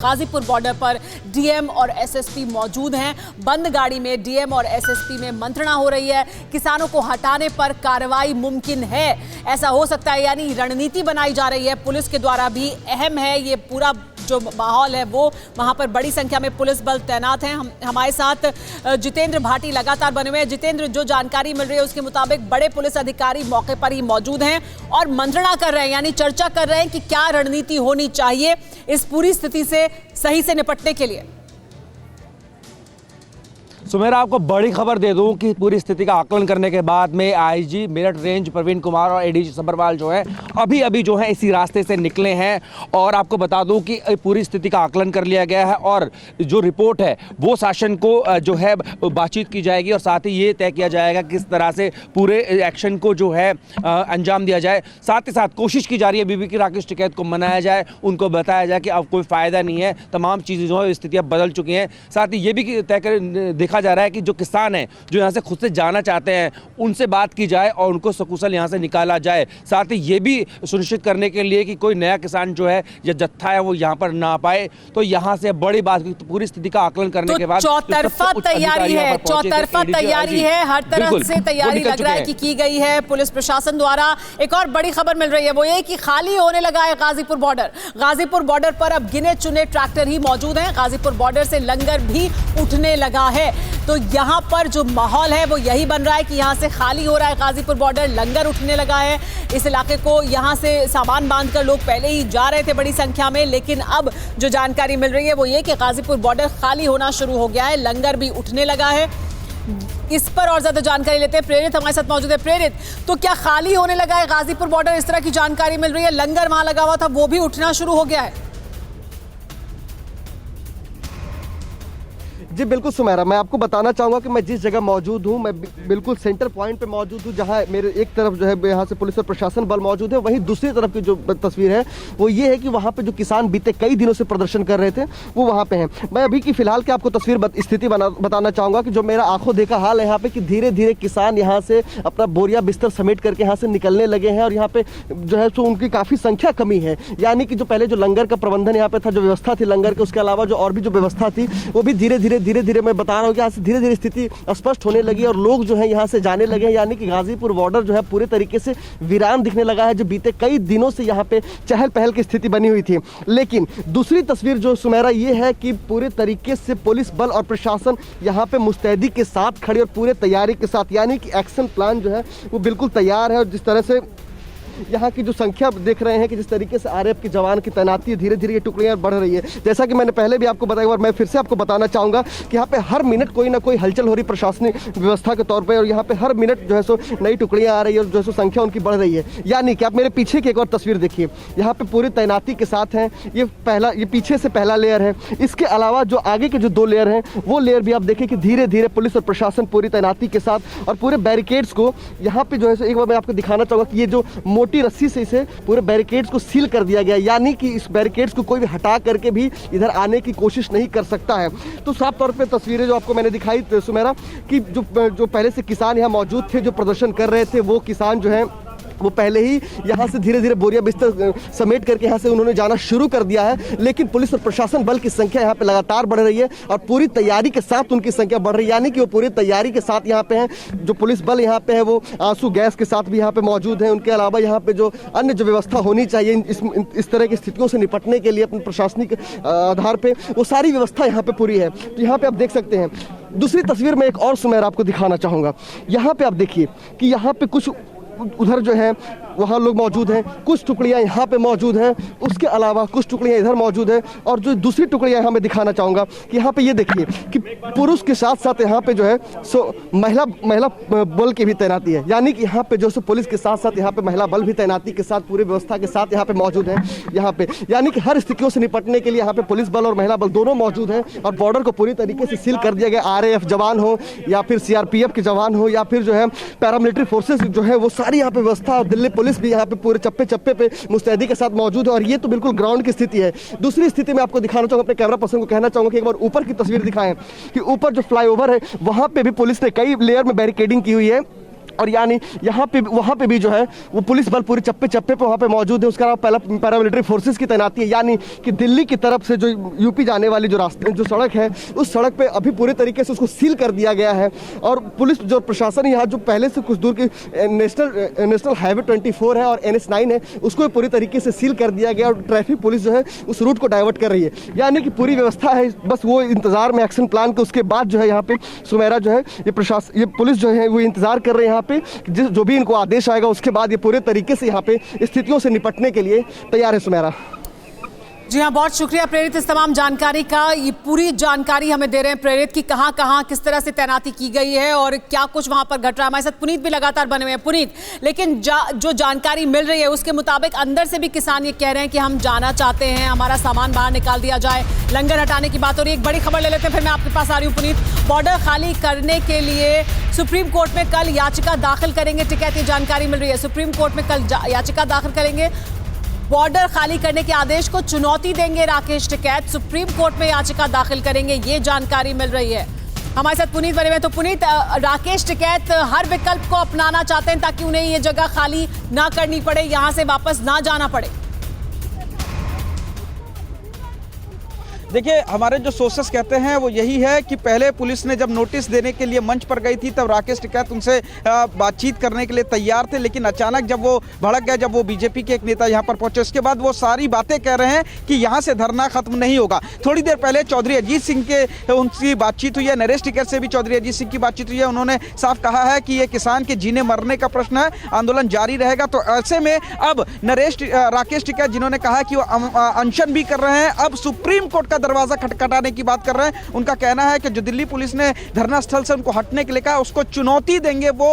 Ghazipur border पर DM और SSP मौजूद हैं। बंद गाड़ी में डीएम और एसएसपी में मंत्रणा हो रही है। किसानों को हटाने पर कार्रवाई मुमकिन है, ऐसा हो सकता है, यानी रणनीति बनाई जा रही है। पुलिस के द्वारा भी अहम है ये पूरा जो माहौल है वो, वहां पर बड़ी संख्या में पुलिस बल तैनात हैं। हमारे साथ जितेंद्र भाटी लगातार बने हुए हैं। जितेंद्र, जो जानकारी मिल रही है उसके मुताबिक बड़े पुलिस अधिकारी मौके पर ही मौजूद हैं और मंत्रणा कर रहे हैं, यानी चर्चा कर रहे हैं कि क्या रणनीति होनी चाहिए इस पूरी स्थिति से सही से निपटने के लिए। सुमेरा, आपको बड़ी खबर दे दूं कि पूरी स्थिति का आकलन करने के बाद में आईजी मेरठ रेंज प्रवीण कुमार और एडीजी सब्बरवाल जो है अभी जो है इसी रास्ते से निकले हैं। और आपको बता दूं कि पूरी स्थिति का आकलन कर लिया गया है और जो रिपोर्ट है वो शासन को जो है बातचीत की जाएगी और साथ ही ये तय किया जाएगा किस तरह से पूरे एक्शन को जो है अंजाम दिया जाए। साथ ही साथ कोशिश की जा रही है बीबी की राकेश टिकैत को मनाया जाए, उनको बताया जाए कि अब कोई फ़ायदा नहीं है, तमाम चीज़ें जो है स्थितियाँ बदल चुकी हैं। साथ ही ये भी तय कर देखा जा रहा है कि जो किसान हैं जो यहाँ से खुद से जाना चाहते हैं उनसे बात की जाए और उनको सकुशल यहाँ से निकाला जाए। साथ ही ये भी सुनिश्चित करने के लिए कि कोई नया किसान जो है या जत्था है वो यहाँ पर ना पाए। तो यहाँ से बड़ी बात पूरी स्थिति का आकलन करने के बाद चौतरफा तैयारी है, चौतरफा तैयारी है, हर तरह से तैयारी लग रहा है कि की गई है पुलिस प्रशासन द्वारा। एक और बड़ी खबर मिल रही है वो ये कि खाली होने लगा है गाजीपुर बॉर्डर। गाजीपुर बॉर्डर पर अब गिने चुने ट्रैक्टर ही मौजूद हैं। गाजीपुर बॉर्डर से लंगर भी उठने लगा है। तो यहाँ पर जो माहौल है वो यही बन रहा है कि यहाँ से खाली हो रहा है गाजीपुर बॉर्डर, लंगर उठने लगा है। इस इलाके को यहाँ से सामान बांधकर लोग पहले ही जा रहे थे बड़ी संख्या में, लेकिन अब जो जानकारी मिल रही है वो ये कि गाजीपुर बॉर्डर खाली होना शुरू हो गया है, लंगर भी उठने लगा है। इस पर और ज्यादा जानकारी लेते हैं, प्रेरित हमारे साथ मौजूद है। प्रेरित, तो क्या खाली होने लगा है गाजीपुर बॉर्डर, इस तरह की जानकारी मिल रही है? लंगर वहां लगा हुआ था वो भी उठना शुरू हो गया है। जी बिल्कुल सुमेरा, मैं आपको बताना चाहूँगा कि मैं जिस जगह मौजूद हूँ, मैं बिल्कुल सेंटर पॉइंट पे मौजूद हूँ, जहाँ मेरे एक तरफ जो है यहाँ से पुलिस और प्रशासन बल मौजूद है, वहीं दूसरी तरफ की जो तस्वीर है वो ये है कि वहाँ पे जो किसान बीते कई दिनों से प्रदर्शन कर रहे थे वो वहाँ पे हैं। मैं अभी की फिलहाल की आपको तस्वीर स्थिति बताना चाहूँगा कि जो मेरा आंखों देखा हाल है यहाँ पे कि धीरे धीरे किसान यहाँ से अपना बोरिया बिस्तर समेट करके यहाँ से निकलने लगे हैं और यहाँ पे जो है सो उनकी काफ़ी संख्या कमी है। यानी कि जो पहले जो लंगर का प्रबंधन यहाँ पे था, जो व्यवस्था थी लंगर के, उसके अलावा जो और भी जो व्यवस्था थी वो भी धीरे धीरे मैं बता रहा हूँ कि यहाँ से धीरे धीरे स्थिति स्पष्ट होने लगी और लोग जो है यहाँ से जाने लगे हैं। यानी कि गाजीपुर बॉर्डर जो है पूरे तरीके से वीरान दिखने लगा है, जो बीते कई दिनों से यहाँ पे चहल पहल की स्थिति बनी हुई थी। लेकिन दूसरी तस्वीर जो सुमेरा ये है कि पूरे तरीके से पुलिस बल और प्रशासन यहाँ पे मुस्तैदी के साथ खड़ी और पूरे तैयारी के साथ, यानी कि एक्शन प्लान जो है वो बिल्कुल तैयार है। और जिस तरह से यहाँ की जो संख्या देख रहे हैं कि जिस तरीके से आरएएफ के जवान की तैनाती धीरे धीरे ये टुकड़ियाँ बढ़ रही है। जैसा कि मैंने पहले भी आपको बताया और मैं फिर से आपको बताना चाहूँगा कि यहाँ पे हर मिनट कोई ना कोई हलचल हो रही प्रशासनिक व्यवस्था के तौर पे और यहाँ पे हर मिनट जो है सो नई टुकड़ियाँ आ रही है और जो है सो संख्या उनकी बढ़ रही है। यानी कि आप मेरे पीछे की एक और तस्वीर देखिए, यहाँ पे पूरी तैनाती के साथ हैं। ये पीछे से पहला लेयर है, इसके अलावा जो आगे के जो दो लेयर हैं वो लेयर भी आप देखें कि धीरे धीरे पुलिस और प्रशासन पूरी तैनाती के साथ और पूरे बैरिकेड्स को यहाँ पे जो है सो एक बार मैं आपको दिखाना चाहूँगा कि ये जो मोटी रस्सी से इसे पूरे बैरिकेड्स को सील कर दिया गया, यानी कि इस बैरिकेड्स को कोई भी हटा करके भी इधर आने की कोशिश नहीं कर सकता है। तो साफ तौर पे तस्वीरें जो आपको मैंने दिखाई सुमेरा कि जो पहले से किसान यहाँ मौजूद थे जो प्रदर्शन कर रहे थे, वो किसान जो है वो पहले ही यहाँ से धीरे धीरे बोरिया बिस्तर समेट करके यहाँ से उन्होंने जाना शुरू कर दिया है। लेकिन पुलिस और प्रशासन बल की संख्या यहाँ पे लगातार बढ़ रही है और पूरी तैयारी के साथ उनकी संख्या बढ़ रही है। यानी कि वो पूरी तैयारी के साथ यहाँ पे हैं। जो पुलिस बल यहाँ पे है वो आंसू गैस के साथ भी यहाँ पे मौजूद है। उनके अलावा यहाँ पे जो अन्य जो व्यवस्था होनी चाहिए इस तरह की स्थितियों से निपटने के लिए अपने प्रशासनिक आधार पर, वो सारी व्यवस्था यहाँ पे पूरी है। तो यहाँ पे आप देख सकते हैं। दूसरी तस्वीर में एक और सुमेर आपको दिखाना चाहूँगा। यहाँ पे आप देखिए कि यहाँ पे कुछ उधर जो है वहाँ लोग मौजूद हैं, कुछ टुकड़ियाँ यहाँ पे मौजूद हैं, उसके अलावा कुछ टुकड़ियाँ इधर मौजूद हैं। और जो दूसरी टुकड़ियाँ यहाँ मैं दिखाना चाहूँगा कि यहाँ पे ये देखिए कि पुरुष के साथ साथ यहाँ पे जो है सो महिला बल की भी तैनाती है। यानी कि यहाँ पे जो सो पुलिस के साथ साथ यहाँ पे महिला बल भी तैनाती के साथ पूरी व्यवस्था के साथ यहाँ पे मौजूद है। यहाँ पे यानी कि हर स्थितियों से निपटने के लिए यहाँ पे पुलिस बल और महिला बल दोनों मौजूद हैं और बॉर्डर को पूरी तरीके से सील कर दिया गया। आरएएफ जवान हो या फिर सीआरपीएफ के जवान हो या फिर जो है पैरामिलिट्री फोर्सेस जो है वो सारी यहाँ पे व्यवस्था और दिल्ली पुलिस भी यहाँ पे पूरे चप्पे चप्पे पे मुस्तैदी के साथ मौजूद है। और ये तो बिल्कुल ग्राउंड की स्थिति है। दूसरी स्थिति में आपको दिखाना चाहूँगा, अपने कैमरा पर्सन को कहना चाहूँगा कि एक बार ऊपर की तस्वीर दिखाएं कि ऊपर जो फ्लाईओवर है वहाँ पे भी पुलिस ने कई लेयर में बैरिकेडिंग की हुई है और यानी यहाँ पे वहाँ पे भी जो है वो पुलिस बल पूरे चप्पे चप्पे पे वहाँ पे मौजूद है। उसके अलावा पहला पैरामिलिट्री फोर्सेस की तैनाती है, यानी कि दिल्ली की तरफ से जो यूपी जाने वाली जो सड़क है उस सड़क पे अभी पूरे तरीके से उसको सील कर दिया गया है। और पुलिस जो प्रशासन यहाँ जो पहले से कुछ दूर की नेशनल हाईवे 24 है और NH9 है उसको पूरी तरीके से सील कर दिया गया और ट्रैफिक पुलिस जो है उस रूट को डाइवर्ट कर रही है, यानी कि पूरी व्यवस्था है। बस वो इंतजार में एक्शन प्लान के उसके बाद जो है यहाँ पे सुमेरा जो है ये पुलिस जो है वो इंतजार कर रहे हैं यहाँ पे जो भी इनको आदेश आएगा उसके बाद ये पूरे तरीके से यहाँ पे स्थितियों से निपटने के लिए तैयार है। सुमेरा जी हाँ, बहुत शुक्रिया प्रेरित इस तमाम जानकारी का। ये पूरी जानकारी हमें दे रहे हैं प्रेरित की कहाँ कहाँ किस तरह से तैनाती की गई है और क्या कुछ वहां पर घट रहा है। हमारे साथ पुनीत भी लगातार बने हुए हैं। पुनीत, लेकिन जो जानकारी मिल रही है उसके मुताबिक अंदर से भी किसान ये कह रहे हैं कि हम जाना चाहते हैं, हमारा सामान बाहर निकाल दिया जाए, लंगर हटाने की बात हो रही है। एक बड़ी खबर ले लेते हैं, फिर मैं आपके पास आ रही हूँ पुनीत। बॉर्डर खाली करने के लिए सुप्रीम कोर्ट में कल याचिका दाखिल करेंगे टिकैत, ये जानकारी मिल रही है। सुप्रीम कोर्ट में कल याचिका दाखिल करेंगे, बॉर्डर खाली करने के आदेश को चुनौती देंगे राकेश टिकैत, सुप्रीम कोर्ट में याचिका दाखिल करेंगे, ये जानकारी मिल रही है। हमारे साथ पुनीत बने हुए। तो पुनीत, राकेश टिकैत हर विकल्प को अपनाना चाहते हैं ताकि उन्हें ये जगह खाली ना करनी पड़े, यहां से वापस ना जाना पड़े। देखिए, हमारे जो सोर्सेस कहते हैं वो यही है कि पहले पुलिस ने जब नोटिस देने के लिए मंच पर गई थी तब राकेश टिकैत उनसे बातचीत करने के लिए तैयार थे, लेकिन अचानक जब वो भड़क गए, जब वो बीजेपी के एक नेता यहाँ पर पहुंचे, उसके बाद वो सारी बातें कह रहे हैं कि यहाँ से धरना खत्म नहीं होगा। थोड़ी देर पहले चौधरी अजीत सिंह के उनकी बातचीत हुई है, नरेश टिकैत से भी चौधरी अजीत सिंह की बातचीत हुई है। उन्होंने साफ कहा है कि ये किसान के जीने मरने का प्रश्न है, आंदोलन जारी रहेगा। तो ऐसे में अब राकेश टिकैत जिन्होंने कहा कि वो अनशन भी कर रहे हैं, अब सुप्रीम कोर्ट का दरवाजा खटखटाने की बात कर रहे हैं। उनका कहना है कि जो दिल्ली पुलिस ने धरना स्थल से उनको हटने के लिए कहा उसको चुनौती देंगे वो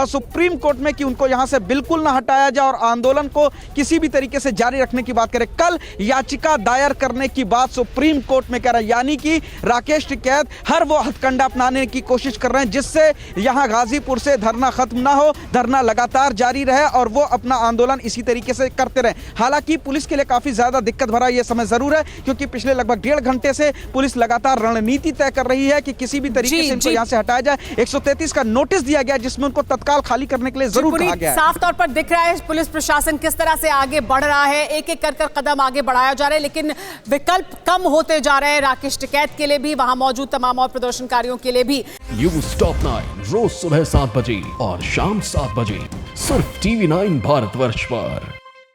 सुप्रीम कोर्ट में कि उनको यहां से बिल्कुल ना हटाया जाए और आंदोलन को किसी भी तरीके से जारी रखने की बात करें। कल याचिका दायर करने की बात सुप्रीम कोर्ट में कह रहा है, यानी कि राकेश टिकैत हर वो हथकंडा अपनाने की कोशिश कर रहे हैं जिससे यहां गाजीपुर से धरना खत्म ना हो, धरना लगातार जारी रहे और वो अपना आंदोलन इसी तरीके से करते रहे। हालांकि पुलिस के लिए काफी ज्यादा दिक्कत भरा ये समय जरूर है, क्योंकि पिछले लगभग 1.5 घंटे से पुलिस लगातार रणनीति तय कर रही है कि किसी भी तरीके से इनको यहां से हटाया जाए। 133 का नोटिस दिया गया जिसमें उनको तत्काल खाली करने के लिए जरूर कहा गया है। साफ तौर पर दिख रहा है पुलिस प्रशासन किस तरह से आगे बढ़ रहा है, एक एक कर कदम आगे बढ़ाया जा रहा है, लेकिन विकल्प कम होते जा रहे हैं राकेश टिकैत के लिए भी, वहां मौजूद तमाम और प्रदर्शनकारियों के लिए भी। न्यूज़ टॉप 9 रोज सुबह 7 बजे और शाम 7 बजे सिर्फ TV9 भारतवर्ष पर।